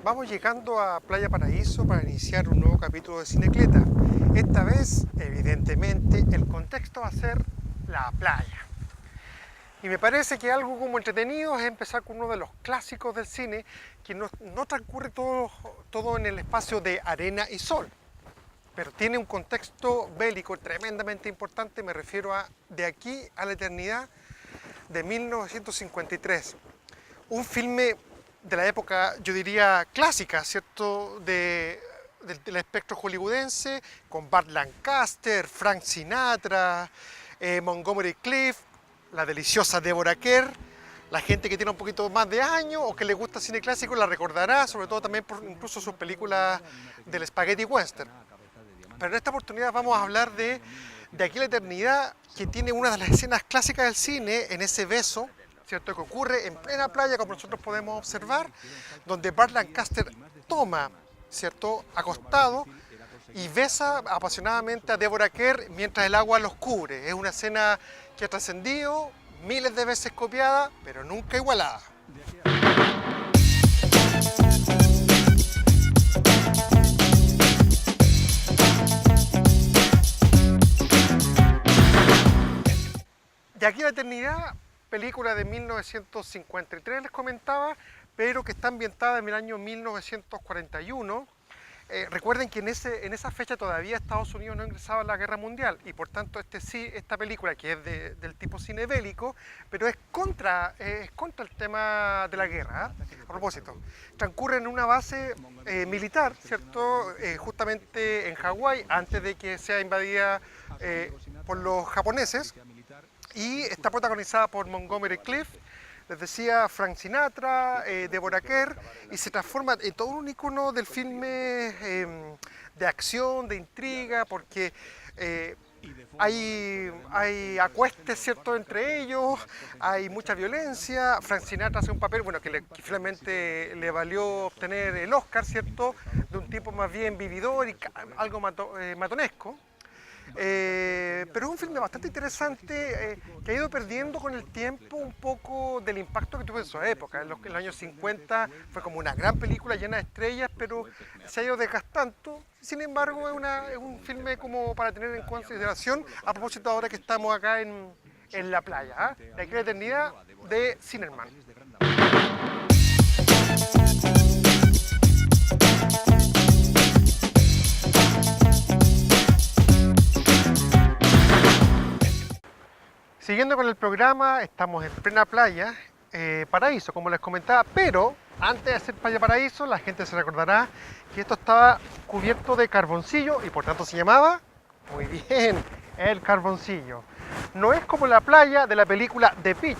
Vamos llegando a Playa Paraíso para iniciar un nuevo capítulo de Cinecleta. Esta vez, evidentemente, el contexto va a ser la playa. Y me parece que algo como entretenido es empezar con uno de los clásicos del cine que no transcurre todo en el espacio de arena y sol, pero tiene un contexto bélico tremendamente importante. Me refiero a De aquí a la eternidad de 1953. Un filme de la época, yo diría, clásica, ¿cierto? Del espectro hollywoodense, con Burt Lancaster, Frank Sinatra, Montgomery Clift, la deliciosa Deborah Kerr. La gente que tiene un poquito más de años o que le gusta el cine clásico la recordará, sobre todo también por incluso sus películas del Spaghetti Western. Pero en esta oportunidad vamos a hablar de aquí a la eternidad, que tiene una de las escenas clásicas del cine, en ese beso, ¿cierto?, que ocurre en plena playa, como nosotros podemos observar, donde Burt Lancaster toma, ¿cierto?, acostado y besa apasionadamente a Deborah Kerr mientras el agua los cubre. Es una escena que ha trascendido, miles de veces copiada, pero nunca igualada. De aquí a la eternidad, película de 1953 les comentaba, pero que está ambientada en el año 1941. Recuerden que en esa fecha todavía Estados Unidos no ingresaba a la guerra mundial y por tanto esta película, que es del tipo cine bélico, pero es contra el tema de la guerra. A propósito, transcurre en una base militar, ¿cierto? Justamente en Hawái, antes de que sea invadida por los japoneses, y está protagonizada por Montgomery Clift, les decía, Frank Sinatra, Deborah Kerr, y se transforma en todo un icono del filme de acción, de intriga, porque hay acuestes, ¿cierto?, entre ellos, hay mucha violencia. Frank Sinatra hace un papel, bueno, que finalmente le valió obtener el Oscar, ¿cierto?, de un tipo más bien vividor y algo matonesco. Pero es un filme bastante interesante, que ha ido perdiendo con el tiempo un poco del impacto que tuvo en su época. En los años 50 fue como una gran película llena de estrellas, pero se ha ido desgastando. Sin embargo, es un filme como para tener en consideración, a propósito ahora que estamos acá en la playa, De aquí a la eternidad, de Zimmerman. Siguiendo con el programa, estamos en plena playa, Paraíso, como les comentaba, pero antes de hacer Playa Paraíso, la gente se recordará que esto estaba cubierto de carboncillo y por tanto se llamaba, muy bien, el Carboncillo. No es como la playa de la película The Beach,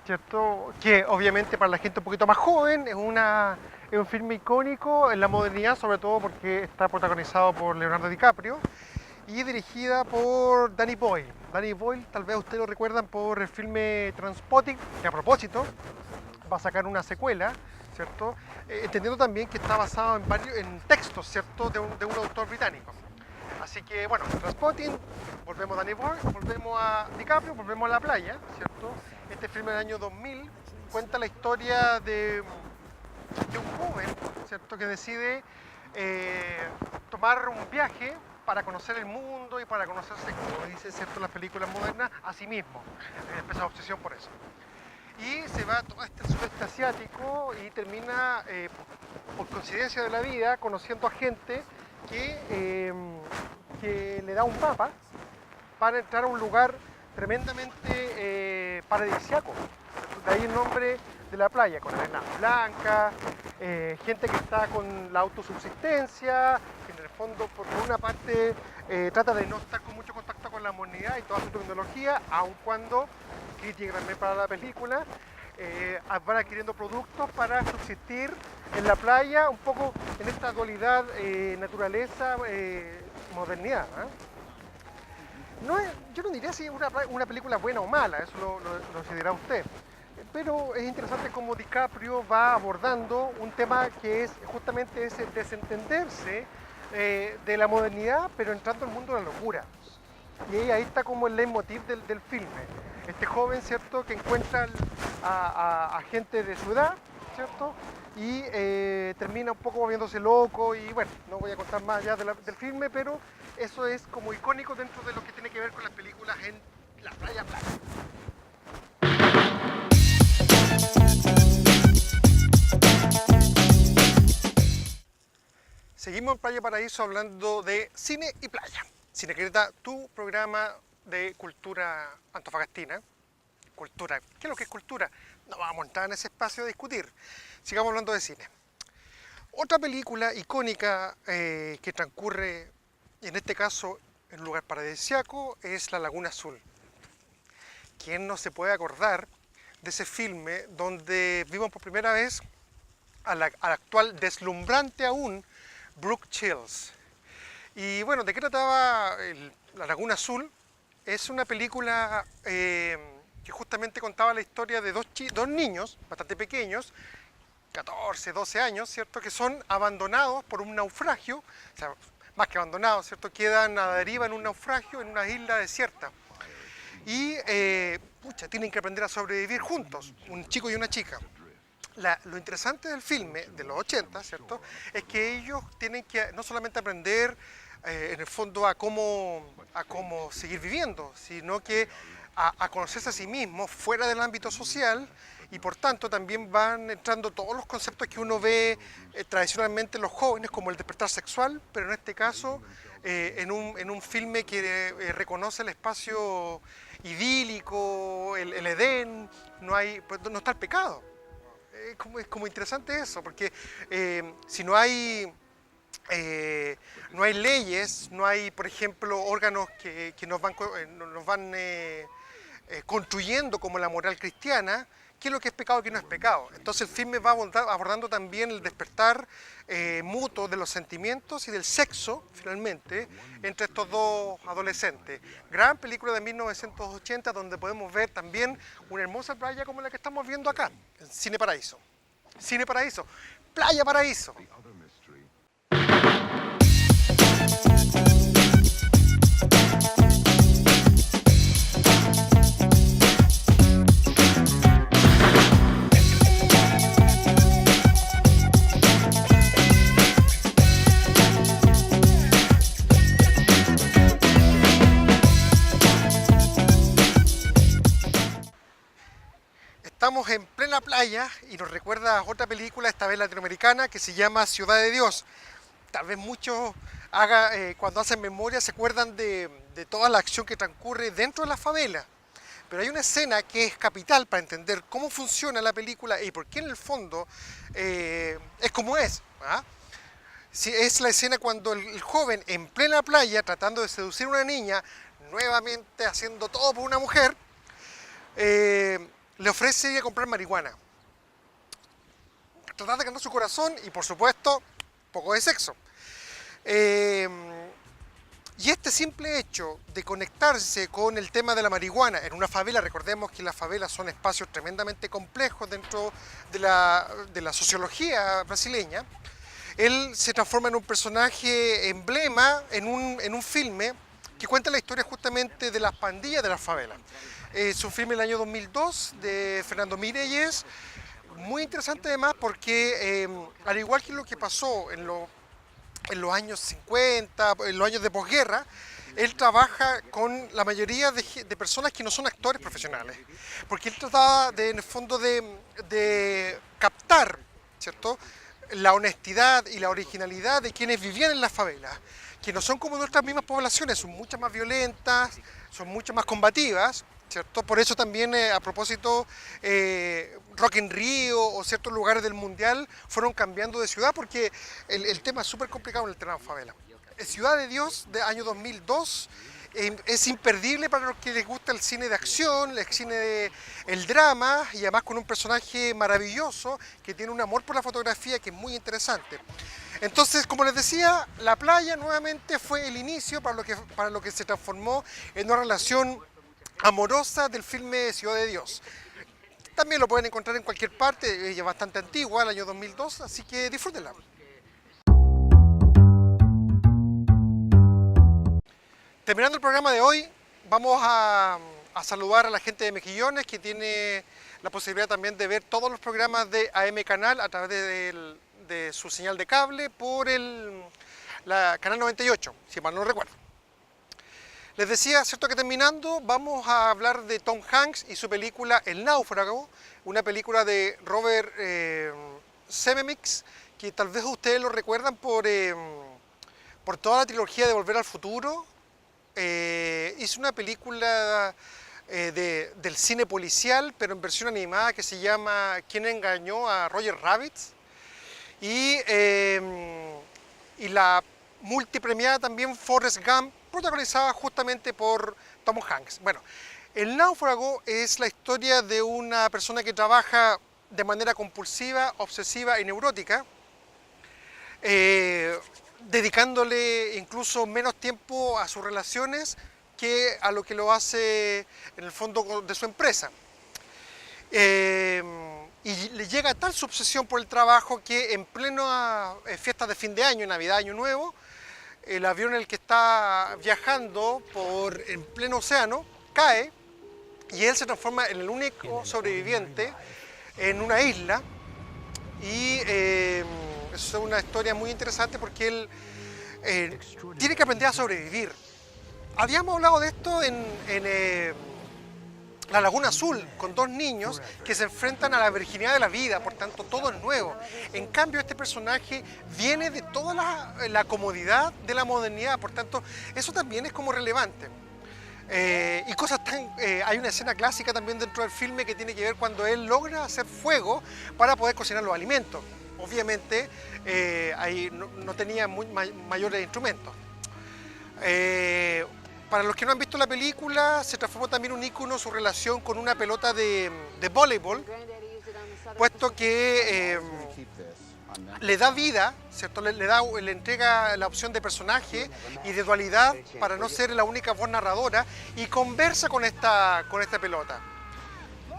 ¿cierto?, que obviamente para la gente un poquito más joven es un filme icónico en la modernidad, sobre todo porque está protagonizado por Leonardo DiCaprio y dirigida por Danny Boyle. Danny Boyle, tal vez ustedes lo recuerdan por el filme Trainspotting, que a propósito va a sacar una secuela, ¿cierto? Entendiendo también que está basado en textos, ¿cierto?, de un autor británico. Así que, bueno, Trainspotting, volvemos a Danny Boyle, volvemos a DiCaprio, volvemos a la playa, ¿cierto? Este filme del año 2000 cuenta la historia de un joven, ¿cierto?, que decide tomar un viaje para conocer el mundo y para conocerse, como dicen, ¿cierto?, las películas modernas, a sí mismo. Empieza la obsesión por eso. Y se va a todo este sudeste asiático y termina, por coincidencia de la vida, conociendo a gente que le da un mapa para entrar a un lugar tremendamente paradisíaco. De ahí el nombre de la playa, con arena blanca, gente que está con la autosubsistencia, que en el fondo por una parte trata de no estar con mucho contacto con la modernidad y toda su tecnología, aun cuando, crítica también para la película, van adquiriendo productos para subsistir en la playa, un poco en esta dualidad naturaleza, modernidad, ¿eh? Yo no diría si es una película buena o mala, eso lo decidirá usted. Pero es interesante cómo DiCaprio va abordando un tema que es justamente ese desentenderse de la modernidad, pero entrando al mundo de la locura. Y ahí está como el leitmotiv del filme. Este joven, ¿cierto?, que encuentra a gente de su edad, ¿cierto?, y termina un poco volviéndose loco y bueno, no voy a contar más allá del filme, pero eso es como icónico dentro de lo que tiene que ver con las películas en la playa playa. Seguimos en Playa Paraíso hablando de cine y playa. Cinecleta, tu programa de cultura antofagastina. Cultura, ¿qué es lo que es cultura? No vamos a entrar en ese espacio a discutir. Sigamos hablando de cine. Otra película icónica que transcurre, en este caso, en un lugar paradisíaco, es La Laguna Azul. ¿Quién no se puede acordar de ese filme donde vimos por primera vez al actual deslumbrante aún Brooke Shields? Y bueno, ¿de qué trataba La Laguna Azul? Es una película que justamente contaba la historia de dos niños bastante pequeños, 14, 12 años, ¿cierto? Que son abandonados por un naufragio, o sea, más que abandonados, ¿cierto? Quedan a la deriva en un naufragio en una isla desierta. Y, tienen que aprender a sobrevivir juntos, un chico y una chica. Lo interesante del filme, de los 80, ¿cierto? Es que ellos tienen que no solamente aprender, en el fondo, a cómo seguir viviendo, sino que a conocerse a sí mismos fuera del ámbito social, y por tanto también van entrando todos los conceptos que uno ve tradicionalmente en los jóvenes, como el despertar sexual, pero en este caso en un filme que reconoce el espacio idílico, el Edén, pues, no está el pecado. Es como interesante eso, porque si no hay leyes, no hay, por ejemplo, órganos que nos van construyendo como la moral cristiana, qué es lo que es pecado y qué no es pecado. Entonces el filme va abordando también el despertar mutuo de los sentimientos y del sexo, finalmente, entre estos dos adolescentes. Gran película de 1980 donde podemos ver también una hermosa playa como la que estamos viendo acá, en Cine Paraíso. Cine Paraíso, Playa Paraíso. Estamos en plena playa y nos recuerda otra película, esta vez latinoamericana, que se llama Ciudad de Dios. Tal vez muchos cuando hacen memoria se acuerdan de toda la acción que transcurre dentro de la favela. Pero hay una escena que es capital para entender cómo funciona la película y por qué en el fondo es como es. Sí, es la escena cuando el joven en plena playa tratando de seducir a una niña, nuevamente haciendo todo por una mujer, le ofrece ir a comprar marihuana. Tratar de ganar su corazón y, por supuesto, poco de sexo. Y este simple hecho de conectarse con el tema de la marihuana en una favela, recordemos que las favelas son espacios tremendamente complejos dentro de la sociología brasileña, él se transforma en un personaje emblema en un filme que cuenta la historia justamente de las pandillas de las favelas. Es un filme del año 2002 de Fernando Meirelles, muy interesante además porque al igual que lo que pasó en los años 50, en los años de posguerra, él trabaja con la mayoría de personas que no son actores profesionales, porque él trataba en el fondo de captar, ¿cierto?, la honestidad y la originalidad de quienes vivían en las favelas, que no son como nuestras mismas poblaciones, son mucho más violentas, son mucho más combativas, ¿cierto? Por eso también a propósito Rock in Rio o ciertos lugares del mundial fueron cambiando de ciudad porque el tema es súper complicado en el tema de la favela. Ciudad de Dios de año 2002 es imperdible para los que les gusta el cine de acción, el cine el drama y además con un personaje maravilloso que tiene un amor por la fotografía que es muy interesante. Entonces, como les decía, la playa nuevamente fue el inicio para lo que se transformó en una relación amorosa del filme Ciudad de Dios. También lo pueden encontrar en cualquier parte, es bastante antigua, el año 2002, así que disfrútenla. Terminando el programa de hoy, vamos a saludar a la gente de Mejillones que tiene la posibilidad también de ver todos los programas de AM Canal a través de su señal de cable por la Canal 98, si mal no recuerdo. Les decía, cierto que terminando, vamos a hablar de Tom Hanks y su película El Náufrago, una película de Robert Zemeckis, que tal vez ustedes lo recuerdan por toda la trilogía de Volver al Futuro. Hizo una película del cine policial, pero en versión animada, que se llama ¿Quién engañó a Roger Rabbit? Y la multipremiada también Forrest Gump, protagonizada justamente por Tom Hanks. Bueno, El Náufrago es la historia de una persona que trabaja de manera compulsiva, obsesiva y neurótica, dedicándole incluso menos tiempo a sus relaciones que a lo que lo hace en el fondo de su empresa. Y le llega tal su obsesión por el trabajo que en plena fiestas de fin de año, Navidad, Año Nuevo, el avión en el que está viajando en pleno océano cae y él se transforma en el único sobreviviente en una isla. Y es una historia muy interesante porque él tiene que aprender a sobrevivir. Habíamos hablado de esto en La Laguna Azul, con dos niños que se enfrentan a la virginidad de la vida, por tanto todo es nuevo. En cambio este personaje viene de toda la comodidad de la modernidad, por tanto eso también es como relevante. Y cosas hay una escena clásica también dentro del filme que tiene que ver cuando él logra hacer fuego para poder cocinar los alimentos. Obviamente ahí no tenía mayores instrumentos. Para los que no han visto la película, se transformó también un ícono su relación con una pelota de voleibol, puesto que le da vida, ¿cierto? Le entrega la opción de personaje y de dualidad para no ser la única voz narradora y conversa con esta pelota.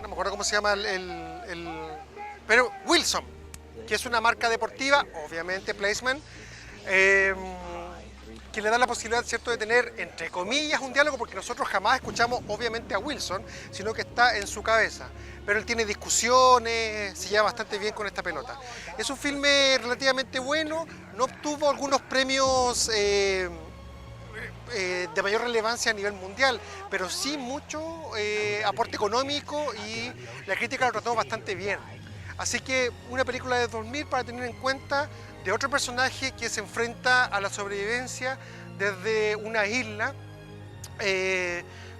No me acuerdo cómo se llama pero Wilson, que es una marca deportiva, obviamente Placement, que le da la posibilidad, ¿cierto?, de tener, entre comillas, un diálogo, porque nosotros jamás escuchamos, obviamente, a Wilson, sino que está en su cabeza. Pero él tiene discusiones, se lleva bastante bien con esta pelota. Es un filme relativamente bueno, no obtuvo algunos premios de mayor relevancia a nivel mundial, pero sí mucho aporte económico y la crítica lo trató bastante bien. Así que una película de 2000 para tener en cuenta, de otro personaje que se enfrenta a la sobrevivencia desde una isla,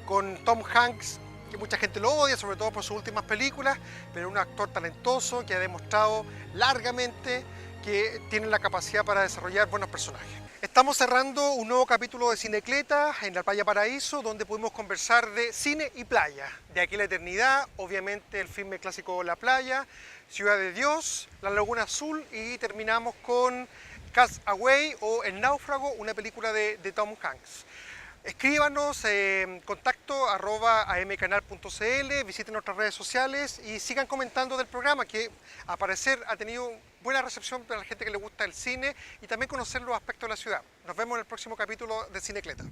con Tom Hanks, que mucha gente lo odia, sobre todo por sus últimas películas, pero un actor talentoso que ha demostrado largamente que tiene la capacidad para desarrollar buenos personajes. Estamos cerrando un nuevo capítulo de Cinecleta en la Playa Paraíso, donde pudimos conversar de cine y playa. De aquí a la eternidad, obviamente el filme clásico La Playa, Ciudad de Dios, La Laguna Azul y terminamos con Cast Away o El Náufrago, una película de Tom Hanks. Escríbanos contacto @amcanal.cl, visiten nuestras redes sociales y sigan comentando del programa que a parecer ha tenido buena recepción para la gente que le gusta el cine y también conocer los aspectos de la ciudad. Nos vemos en el próximo capítulo de Cinecleta.